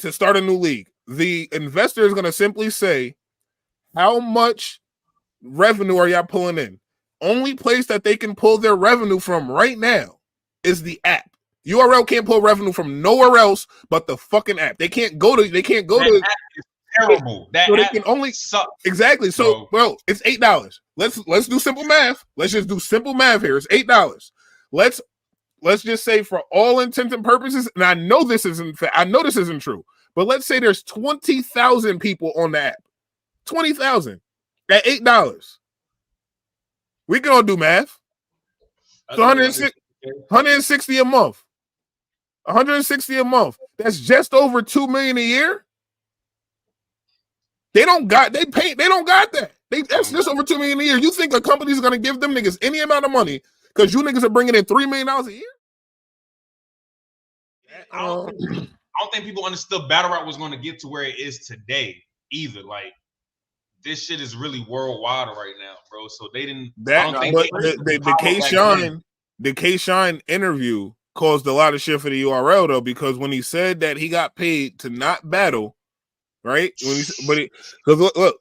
to start a new league. The investor is going to simply say, how much revenue are y'all pulling in? Only place that they can pull their revenue from right now is the app. URL can't pull revenue from nowhere else but the fucking app. They can't go to. That app is terrible. That so app they can only sucks. Exactly. So, bro, it's $8. Let's do simple math. Let's just do simple math here. It's $8. Let's just say, for all intents and purposes, and I know this isn't true, but let's say there's 20,000 people on the app. 20,000 at $8. We can all do math. So 160 a month. 160 a month. That's just over $2 million a year. They don't got that. That's just over $2 million a year. You think a company's gonna give them niggas any amount of money because you niggas are bringing in $3 million a year? I don't think people understood battle rap was going to get to where it is today either. Like, this shit is really worldwide right now, bro. So they didn't. The K-Shine interview caused a lot of shit for the URL though, because when he said that he got paid to not battle, right? Look,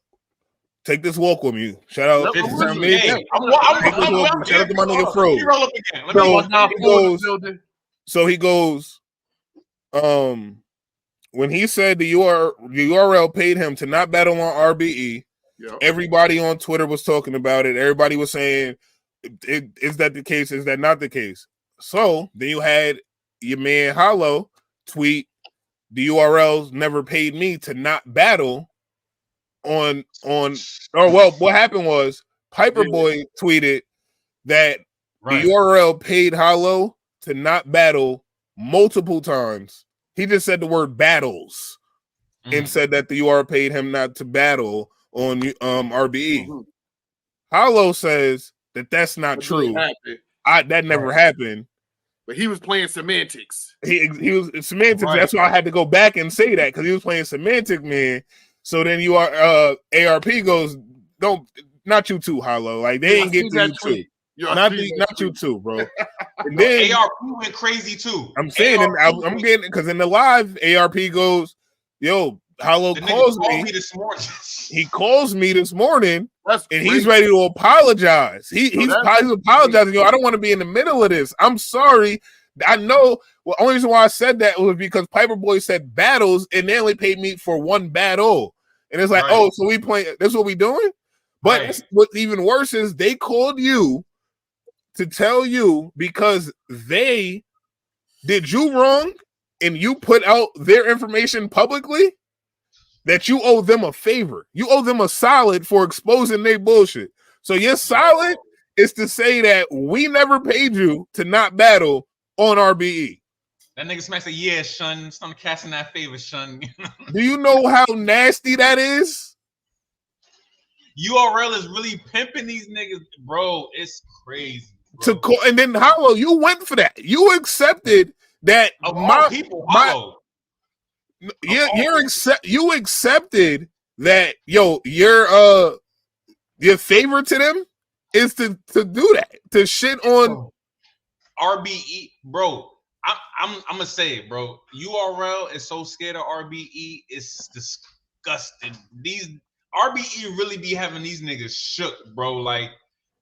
take this walk with me. Shout out to my nigga Fro. So he goes, when he said the URL paid him to not battle on RBE, everybody on Twitter was talking about it. Everybody was saying, is that the case? Is that not the case? So then you had your man Hollow tweet, the URLs never paid me to not battle what happened was Piperboy tweeted that the URL paid Hollow to not battle multiple times. He just said the word battles and said that the URL paid him not to battle on RBE. Hollow says that that's not true. That never happened. But he was playing semantics. He was semantics. Right. That's why I had to go back and say that, because he was playing semantic, man. So then ARP goes, not you too, Hollow. Like, they ain't get to you too. Not you too, bro. And then ARP went crazy too. I'm saying, I'm getting, because in the live, ARP goes, yo, Hollow calls me this morning. He calls me this morning, and he's ready to apologize. He's apologizing. Yo, I don't want to be in the middle of this. I'm sorry. I know. Well, only reason why I said that was because Piperboy said battles, and they only paid me for one battle. And it's like, oh, so we playing. That's what we doing. But what's even worse is they called you to tell you, because they did you wrong, and you put out their information publicly, that you owe them a favor. You owe them a solid for exposing their bullshit. So your solid is to say that we never paid you to not battle on RBE. That nigga Smack said, yeah, Shun, I'm casting that favor, Shun. Do you know how nasty that is? URL is really pimping these niggas, bro. It's crazy. Bro. And then Hollow, you went for that. You accepted that. You accepted that, yo, your favor to them is to do that, to shit on RBE, bro. I'm gonna say it, bro. URL is so scared of RBE, it's disgusting. These RBE really be having these niggas shook, bro. Like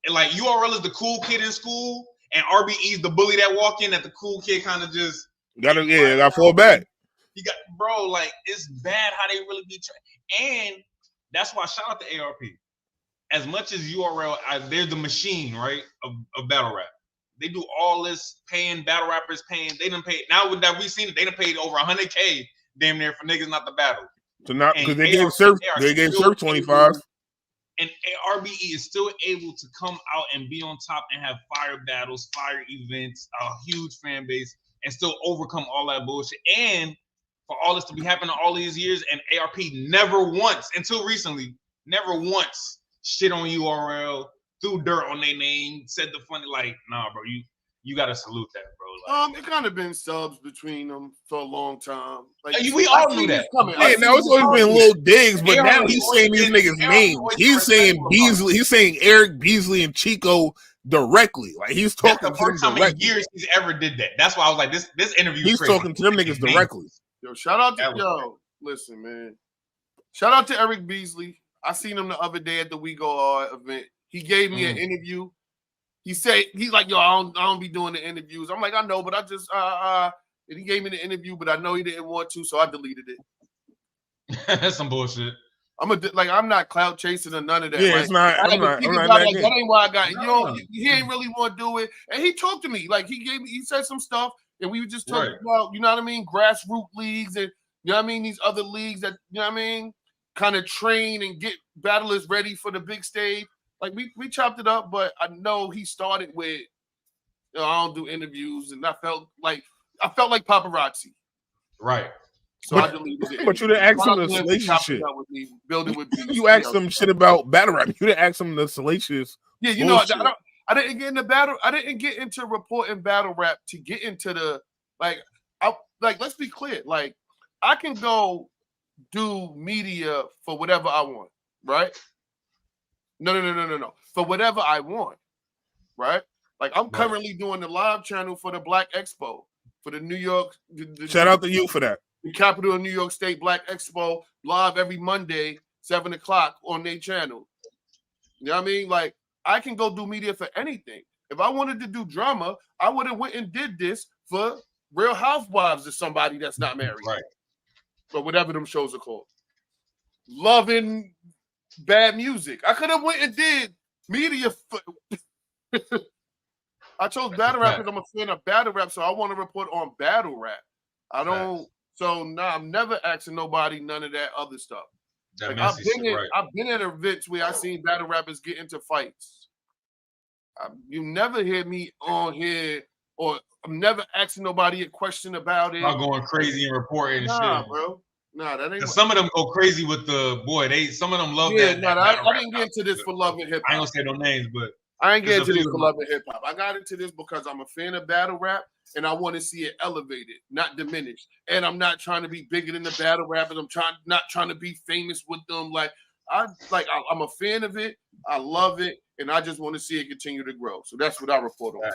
URL is the cool kid in school, and RBE is the bully that walk in that the cool kid kind of just got fall back. You got, bro, like, it's bad how they really be and that's why shout out to ARP. As much as URL, they're the machine, right, of battle rap. They do all this paying battle rappers, they done pay. Now that we've seen it, they done paid over $100K damn near for niggas not to battle. So not because they gave Surf 25. And RBE is still able to come out and be on top and have fire battles, fire events, a huge fan base, and still overcome all that bullshit. And for all this to be happening all these years, and ARP never once, until recently, never once shit on URL, threw dirt on their name, said the funny, like, nah, bro, you gotta salute that, bro. Like, it kind of been subs between them for a long time. Like, we all knew that. Yeah, now it's always been little digs, but now he's saying these niggas' names. He's saying Beasley, he's saying Eric Beasley and Chico directly. Like, he's talking to them directly. Years he's ever did that. That's why I was like, this interview. He's talking to them niggas directly. Yo, shout out to listen, man. Shout out to Eric Beasley. I seen him the other day at the We Go Hard event. He gave me an interview. He said he's like, yo, I don't be doing the interviews. I'm like, I know, but I just and he gave me the interview, but I know he didn't want to, so I deleted it. That's some bullshit. I'm not clout chasing or none of that. Yeah, like, it's not. I'm not that ain't why I got it. He ain't really want to do it. And he talked to me. Like he said some stuff, and we were just talking about, you know what I mean, grassroots leagues and you know what I mean, these other leagues that, you know what I mean, kind of train and get battlers ready for the big stage. Like we chopped it up, but I know he started with, I don't do interviews, and I felt like paparazzi. Right. So I deleted it. But you didn't ask him the salacious shit. You asked him shit about battle rap. You didn't ask him the salacious. Yeah, you know, I didn't get into battle. I didn't get into reporting battle rap to get into the let's be clear. Like, I can go do media for whatever I want, right? No. For whatever I want, right? Like, I'm currently doing the live channel for the Black Expo for the New York. Shout out to you for that. The capital of New York State Black Expo, live every Monday, 7:00 on their channel. You know what I mean? Like, I can go do media for anything. If I wanted to do drama, I would have went and did this for Real Housewives or somebody that's not married. Right. But whatever them shows are called. Loving bad music. I could have went and did media for I chose battle rap because I'm a fan of battle rap, so I want to report on battle rap. I don't. So I'm never asking nobody none of that other stuff. Like, I've been at events where I seen battle rappers get into fights. You never hear me on here, or I'm never asking nobody a question about it. Not going crazy and reporting and shit, bro. That ain't. Some of them go crazy with the boy. Some of them love that. I didn't get into this for love and hip hop. I ain't gonna say no names, but I ain't getting into this for love and hip hop. I got into this because I'm a fan of battle rap, and I want to see it elevated, not diminished. And I'm not trying to be bigger than the battle rappers. I'm not trying to be famous with them. I'm a fan of it. I love it, and I just want to see it continue to grow. So that's what I report on.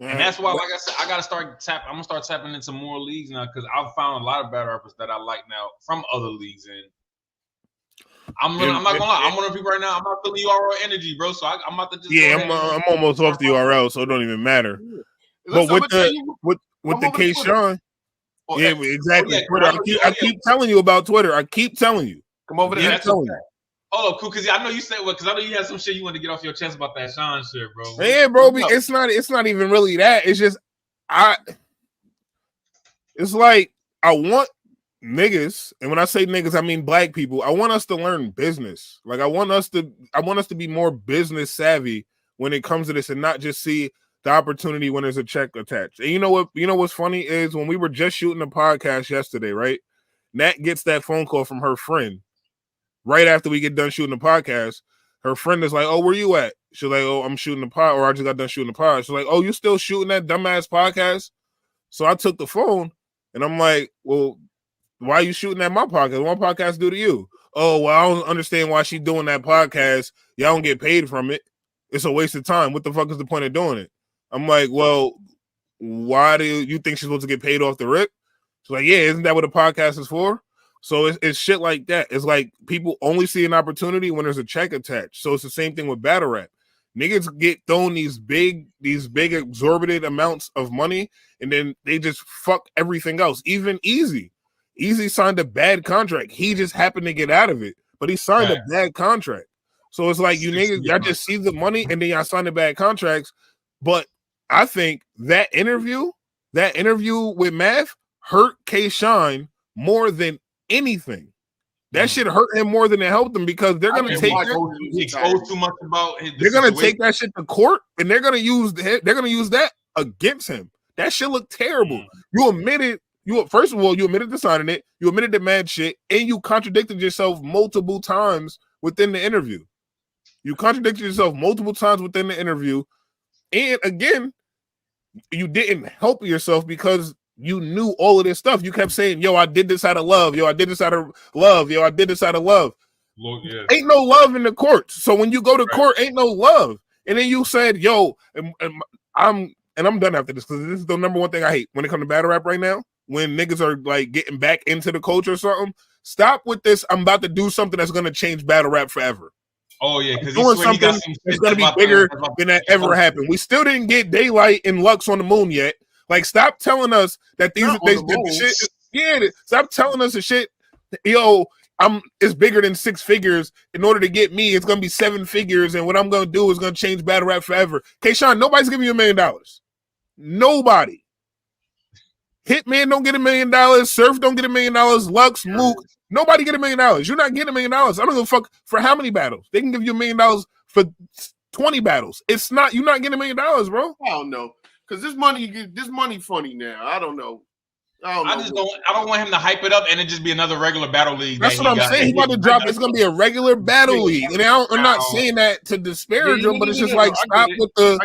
And that's why, like I said, I gotta start tapping. I'm gonna start tapping into more leagues now because I've found a lot of battle rappers that I like now from other leagues. And I'm not gonna lie, I'm one of the people right now. I'm not feeling URL energy, bro. So I'm about to just I'm almost off the URL, so it don't even matter. Yeah. But with the K-Sean, exactly. Twitter. I keep telling you about Twitter. I keep telling you. Come over there. Hold up, cool. Because I know you said because I know you had some shit you wanted to get off your chest about that Sean shit, bro. Yeah, bro. It's not even really that. It's just it's like I want niggas, and when I say niggas, I mean black people. I want us to learn business. Like I want us to be more business savvy when it comes to this, and not just see the opportunity when there's a check attached. And you know what? You know what's funny is when we were just shooting the podcast yesterday, right? Nat gets that phone call from her friend right after we get done shooting the podcast. Her friend is like, "Oh, where you at?" She's like, "Oh, I'm shooting the pod," or "I just got done shooting the pod." She's like, "Oh, you still shooting that dumbass podcast?" So I took the phone and I'm like, "Well, why are you shooting at my podcast? What my podcast do to you?" "Oh, well, I don't understand why she's doing that podcast. Y'all don't get paid from it. It's a waste of time. What the fuck is the point of doing it?" I'm like, "Well, why do you think she's supposed to get paid off the rip?" She's like, "Yeah, isn't that what a podcast is for?" So it's shit like that. It's like people only see an opportunity when there's a check attached. So it's the same thing with battle rap. Niggas get thrown these big exorbitant amounts of money, and then they just fuck everything else. Even Eazy signed a bad contract. He just happened to get out of it, but he signed a bad contract. So it's like you niggas, y'all just see the money and then y'all sign the bad contracts. But I think that interview with Math hurt K-Shine more than anything. That shit hurt him more than it helped him because they're gonna take exposed too much about his they're gonna take that shit to court and they're gonna use that against him. That shit looked terrible. You admitted to signing it, you admitted the mad shit, and you contradicted yourself multiple times within the interview. And again, you didn't help yourself because you knew all of this stuff. You kept saying, "Yo, I did this out of love. Yo, I did this out of love. Yo, I did this out of love." Well, yeah. Ain't no love in the courts. So when you go to court, ain't no love. And then you said, "Yo," and I'm done after this because this is the number one thing I hate when it comes to battle rap right now. when niggas are like getting back into the culture or something. Stop with this. I'm about to do something that's gonna change battle rap forever. Oh yeah, because doing something that's gonna be bigger than that ever happened. We still didn't get Daylight and Lux on the moon yet. Like, stop telling us that the shit. Yeah, stop telling us the shit. Yo, it's bigger than 6 figures. In order to get me, it's gonna be 7 figures, and what I'm gonna do is gonna change battle rap forever. K-Shine, nobody's giving you $1 million. Nobody. Hitman don't get $1 million. Surf don't get $1 million. Lux, Mook, nobody get $1 million. You're not getting $1 million. I don't give a fuck for how many battles. They can give you $1 million for 20 battles. It's not. You're not getting $1 million, bro. I don't know, because this money funny now. I don't know. I don't want him to hype it up and it just be another regular battle league. That's what I'm saying. He's about to drop. It's gonna be a regular battle league, and I'm not saying that to disparage him, but it's just like stop with the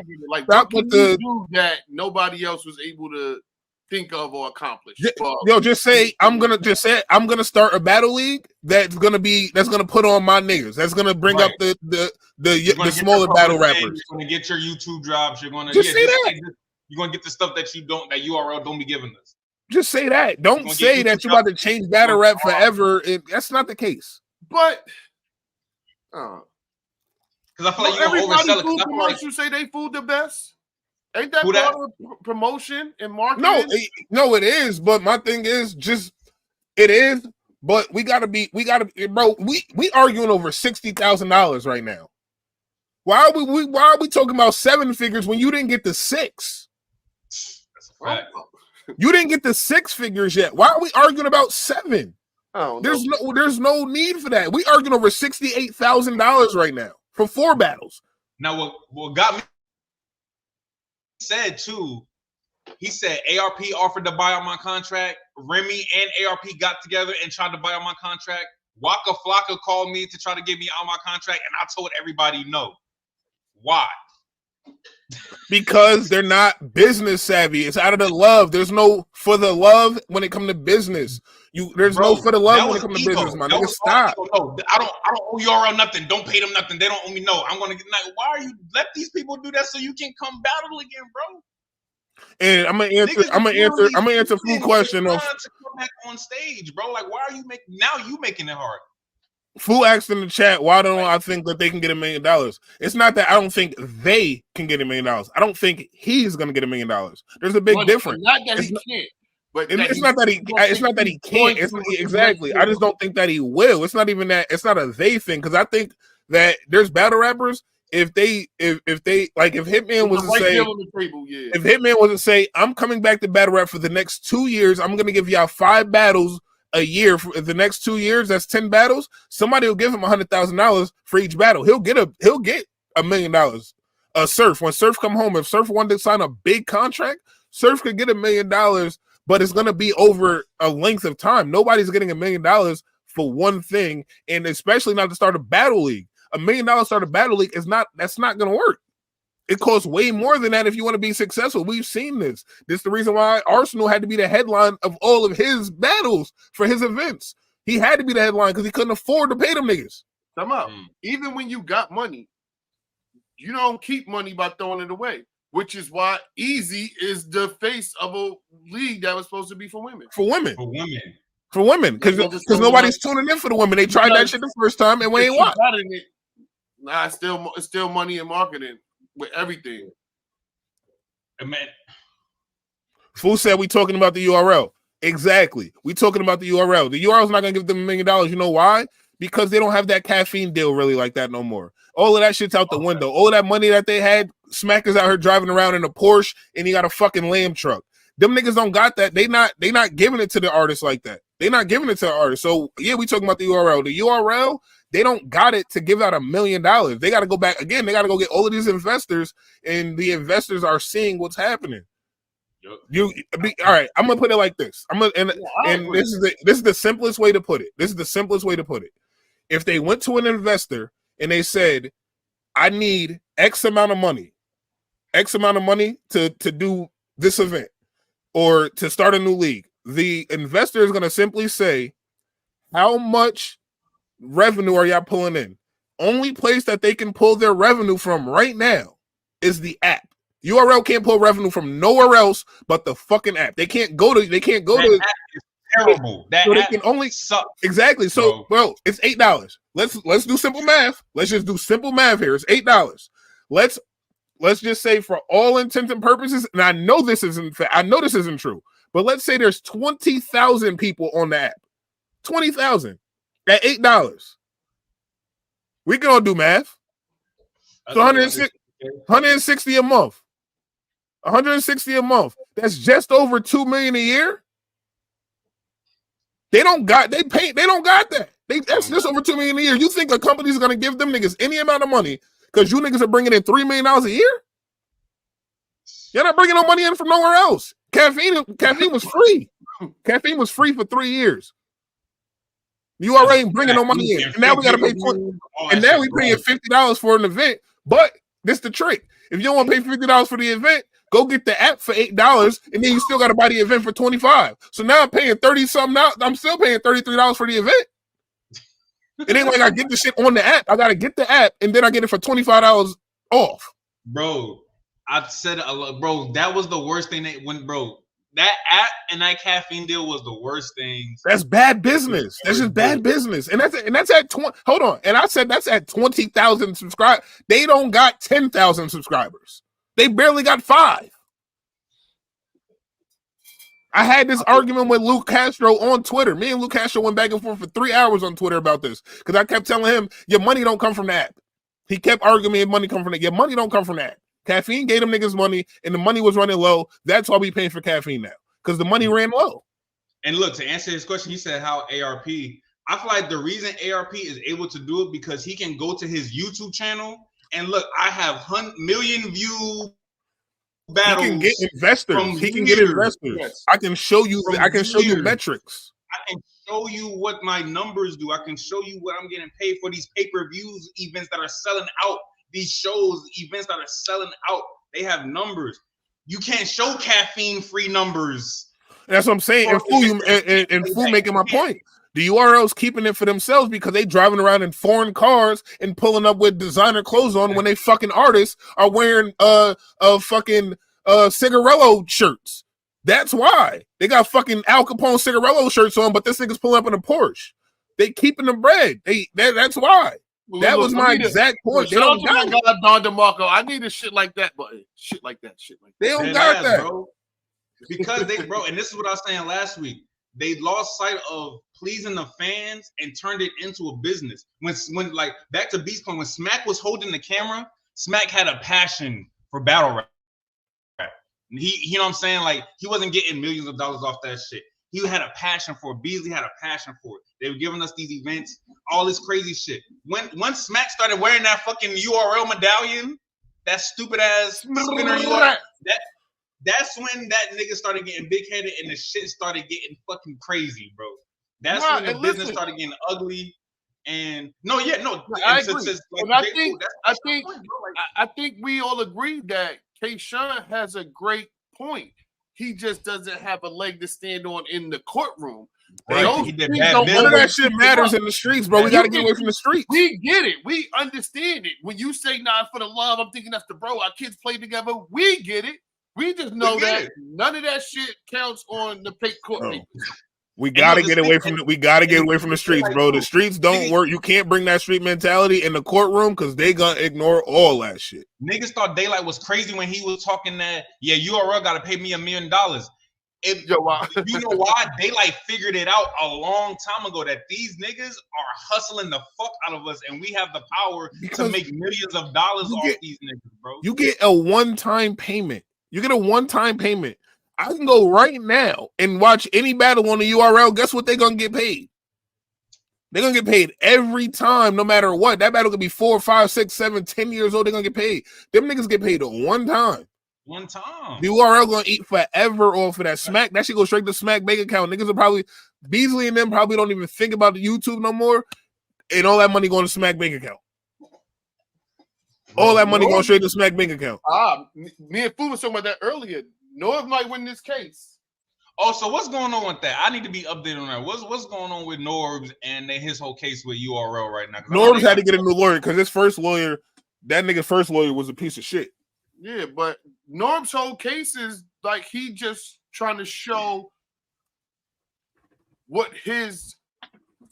that nobody else was able to think of or accomplish. Just say I'm gonna start a battle league that's gonna put on my niggas. That's gonna bring up the smaller battle rappers. You're gonna get your YouTube drops. You're gonna say that. You're gonna get the stuff that URL don't be giving us. Just say that. Don't say that you're about to change battle rap forever. That's not the case. But because I feel like you're gonna oversell it. Food promotions say they food the best. Ain't that part of promotion and marketing? No, it is. But my thing is it is. But we gotta be, bro. We arguing over $60,000 right now. Why are we talking about 7 figures when you didn't get the 6? That's a fact. You didn't get the 6 figures yet. Why are we arguing about 7? There's no need for that. We arguing over $68,000 right now for 4 battles. Now what got me said too, he said ARP offered to buy out my contract. Remy and ARP got together and tried to buy out my contract. Waka Flocka called me to try to get me out my contract, and I told everybody no. Why? Because they're not business savvy. It's out of the love. There's no for the love when it comes to business. There's no for the love when it comes to business, man. Nigga, stop. No, I don't owe URL nothing. Don't pay them nothing. They don't owe me. No, I'm gonna get. Why are you let these people do that so you can come battle again, bro? And I'm gonna answer full question of to come back on stage, bro. Like, why are you making it hard? Fu asked in the chat, why don't I think that they can get $1 million? It's not that I don't think they can get $1 million. I don't think he's going to get $1 million. There's a big difference. Not that he can't. But it's not that he can't. Exactly. I just don't think that he will. It's not even that. It's not a they thing, because I think that there's battle rappers. If Hitman was to say, if Hitman was to say, I'm coming back to battle rap for the next 2 years, I'm going to give y'all 5 battles a year for the next 2 years. That's 10 battles. Somebody will give him $100,000 for each battle. He'll get $1 million. Surf, when Surf come home, if Surf wanted to sign a big contract, Surf could get $1 million, but it's gonna be over a length of time. Nobody's getting $1 million for one thing, and especially not to start a battle league. $1 million start a battle league that's not gonna work. It costs way more than that if you want to be successful. We've seen this. This is the reason why Arsenal had to be the headline of all of his battles for his events. He had to be the headline because he couldn't afford to pay them niggas. Come up. Even when you got money, you don't keep money by throwing it away, which is why Eazy is the face of a league that was supposed to be for women. For women. Because nobody's tuning in for the women. They tried that shit the first time and we ain't watch. Nah, it's still money in marketing. With everything. Man. Fool said we talking about the URL. Exactly. We talking about the URL. The URL is not going to give them $1 million. You know why? Because they don't have that caffeine deal really like that no more. All of that shit's out the window. All of that money that they had, Smack is out here driving around in a Porsche and he got a fucking lamb truck. Them niggas don't got that. They not giving it to the artists like that. They not giving it to the artists. So yeah, we talking about the URL. The URL, they don't got it to give out $1 million. They got to go back again. They got to go get all of these investors, and the investors are seeing what's happening. All right. I'm gonna put it like this. This is the simplest way to put it. If they went to an investor and they said, "I need X amount of money to do this event or to start a new league," the investor is gonna simply say, "How much revenue are y'all pulling in?" Only place that they can pull their revenue from right now is the app. URL can't pull revenue from nowhere else but the fucking app. They can't go to. They can't go that to. App is terrible. That so app they can only sucks. Exactly. So, bro, it's $8. Let's do simple math. Let's just do simple math here. It's $8. Let's just say for all intents and purposes, and I know this isn't true, but let's say there's 20,000 people on the app. 20,000 at $8. We can all do math. So 160 a month. 160 a month. That's just over $2 million a year. They don't got that. That's just over $2 million a year. You think a company's gonna give them niggas any amount of money because you niggas are bringing in $3 million a year? You're not bringing no money in from nowhere else. Caffeine was free. Caffeine was free for 3 years. You already ain't bringing no money in, and now we got to pay and now we paying $50 for an event. But this the trick: if you don't want to pay $50 for the event, go get the app for $8, and then you still got to buy the event for $25. So now I'm paying $30-something now. I'm still paying $33 for the event. It ain't like I get the shit on the app. I got to get the app, and then I get it for $25 off. Bro, I said, bro, that was the worst thing that app and that caffeine deal was the worst thing. That's bad business. That's just bad business. And that's at 20. Hold on. And I said that's at 20,000 subscribers. They don't got 10,000 subscribers. They barely got 5. I had this argument with Luke Castro on Twitter. Me and Luke Castro went back and forth for 3 hours on Twitter about this because I kept telling him your money don't come from the app. He kept arguing your money come from the your money don't come from the app. Caffeine gave them niggas money, and the money was running low. That's why we paying for caffeine now, because the money ran low. And look, to answer his question, he said how ARP. I feel like the reason ARP is able to do it because he can go to his YouTube channel and look. I have million view battles. He can get investors. He can get investors. Yes. I can show you. I can show you metrics. I can show you what my numbers do. I can show you what I'm getting paid for these pay-per-views events that are selling out. These shows, events that are selling out, they have numbers. You can't show caffeine-free numbers. That's what I'm saying. And Fu making my point. The URLs keeping it for themselves because they driving around in foreign cars and pulling up with designer clothes on when they fucking artists are wearing fucking Cigarello shirts. That's why they got fucking Al Capone Cigarello shirts on, but this nigga's pulling up in a Porsche. They keeping the bread. That's why. That was my exact point. They don't got Don DeMarco. I need a shit like that, but shit like that. They don't got that, bro. Because bro, and this is what I was saying last week. They lost sight of pleasing the fans and turned it into a business. When like back to Beast Point, when Smack was holding the camera, Smack had a passion for battle rap. He, you know what I'm saying? Like he wasn't getting millions of dollars off that shit. He had a passion for it. Beasley had a passion for it. They were giving us these events, all this crazy shit. When Smack started wearing that fucking URL medallion, that stupid ass spinner URL, that's when that nigga started getting big headed and the shit started getting fuking crazy, bro. That's when the business started getting ugly. And I agree. I think we all agree that K-Shine has a great point. He just doesn't have a leg to stand on in the courtroom. Right. None of that shit matters in the streets, bro. We got to get away from the streets. We get it. We understand it. When you say "nah for the love," I'm thinking that's the bro. Our kids play together. We get it. We just know that none of that shit counts on the court papers. We gotta get away from the streets, bro. The streets don't work. You can't bring that street mentality in the courtroom because they gonna ignore all that shit. Niggas thought Daylight was crazy when he was talking that, yeah, URL gotta pay me $1 million. You know why? Daylight figured it out a long time ago that these niggas are hustling the fuck out of us, and we have the power to make millions of dollars off these niggas, bro. You get a one-time payment. I can go right now and watch any battle on the URL. Guess what? They're going to get paid. They're going to get paid every time, no matter what. That battle could be 4, 5, 6, 7, 10 years old. They're going to get paid. Them niggas get paid one time. One time. The URL going to eat forever off of that Smack. That shit go straight to Smack bank account. Niggas are probably, Beasley and them probably don't even think about the YouTube no more. And all that money going to Smack bank account. All that money going straight to Smack bank account. Me and Fu was talking about that earlier. Norv might win this case. Oh, so what's going on with that? I need to be updated on that. What's going on with Norbs and his whole case with URL right now? Norbs had to get a new lawyer because his first lawyer, that nigga's first lawyer was a piece of shit. Yeah, but Norm's whole case is like he just trying to show what his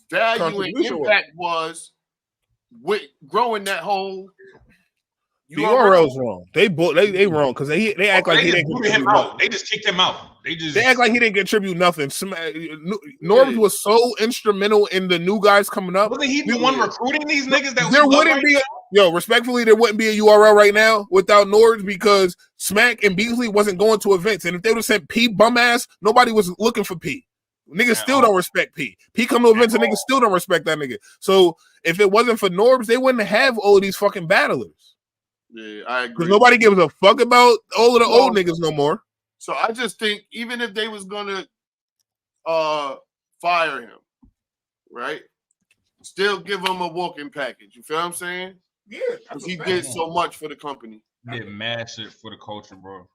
value and impact was with growing that whole. The URL's wrong. They wrong because they act like he didn't contribute nothing. They just kicked him out. They act like he didn't contribute nothing. Norbs was so instrumental in the new guys coming up. Wasn't he the one recruiting these niggas? That there wouldn't be respectfully, there wouldn't be a URL right now without Norbs because Smack and Beasley wasn't going to events. And if they would have sent P bum ass, nobody was looking for P. Niggas still don't respect P. P come to events and niggas still don't respect that nigga. So if it wasn't for Norbs, they wouldn't have all of these fucking battlers. Yeah, I agree. Because nobody gives a fuck about all of the old niggas no more. So I just think even if they was gonna fire him, right? Still give him a walking package. You feel what I'm saying? Yeah. Because he did so much for the company. Did mad shit for the culture, bro.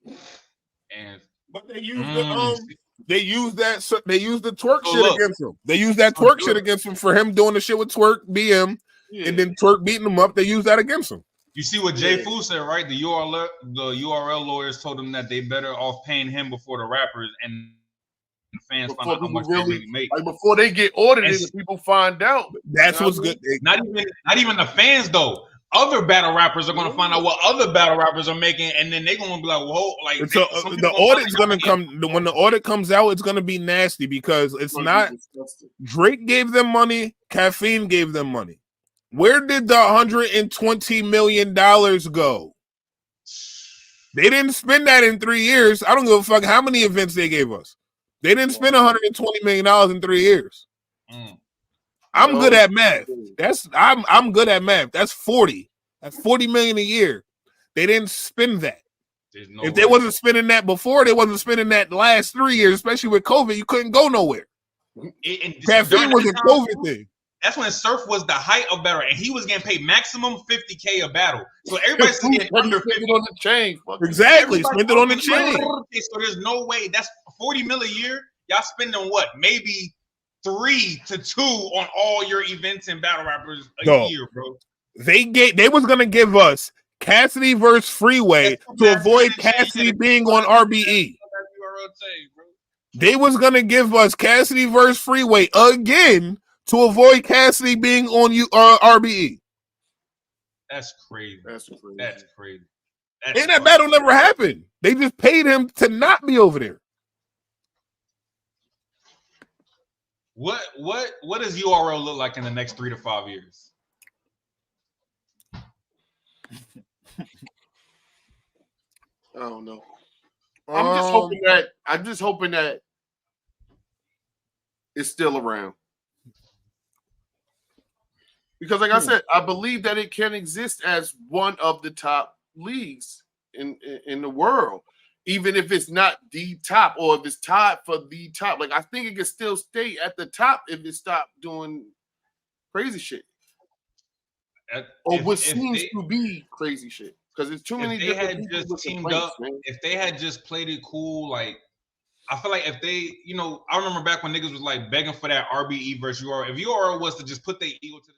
And but they used they used the twerk shit against him. They used that twerk shit against him for him doing the shit with twerk BM. Yeah. And then Twerk beating him up, they use that against him. You see what Jay Fu said, right? The URL lawyers told him that they better off paying him before the rappers and the fans find out how much they really make. Like before they get audited and people find out. That's what's good. Not even the fans though. Other battle rappers are gonna find out what other battle rappers are making, and then they're gonna be like, "Whoa!" Like the audit's gonna come. When the audit comes out, it's gonna be nasty because it's not. Drake gave them money. Caffeine gave them money. Where did the $120 million go? They didn't spend that in 3 years. I don't give a fuck how many events they gave us. They didn't spend $120 million in 3 years. I'm good at math. I'm good at math. That's 40. That's 40 million a year. They didn't spend that. If they wasn't spending that before, they wasn't spending that the last 3 years, especially with COVID. You couldn't go nowhere. Caffeine was a COVID thing. That's when Surf was the height of battle, and he was getting paid maximum $50K a battle. So everybody's getting under 50 on the chain. Exactly, spend it on the chain. So there's no way. That's 40 mil a year. Y'all spending what? Maybe 3 to 2 on all your events and battle rappers a year, bro. They was gonna give us Cassidy versus Freeway to avoid Cassidy being on RBE. They was gonna give us Cassidy versus Freeway again to avoid Cassidy being on RBE. That's crazy. That's crazy. And that battle never happened. They just paid him to not be over there. What does URL look like in the next 3 to 5 years? I don't know. I'm just hoping that it's still around. Because, like I said, I believe that it can exist as one of the top leagues in the world, even if it's not the top or if it's tied for the top. Like, I think it can still stay at the top if it stopped doing crazy shit. What seems to be crazy shit. Because it's too many. If they had just teamed up, if they had just played it cool, like, I feel like if they, I remember back when niggas was like begging for that RBE versus URL. If URL was to just put their ego to the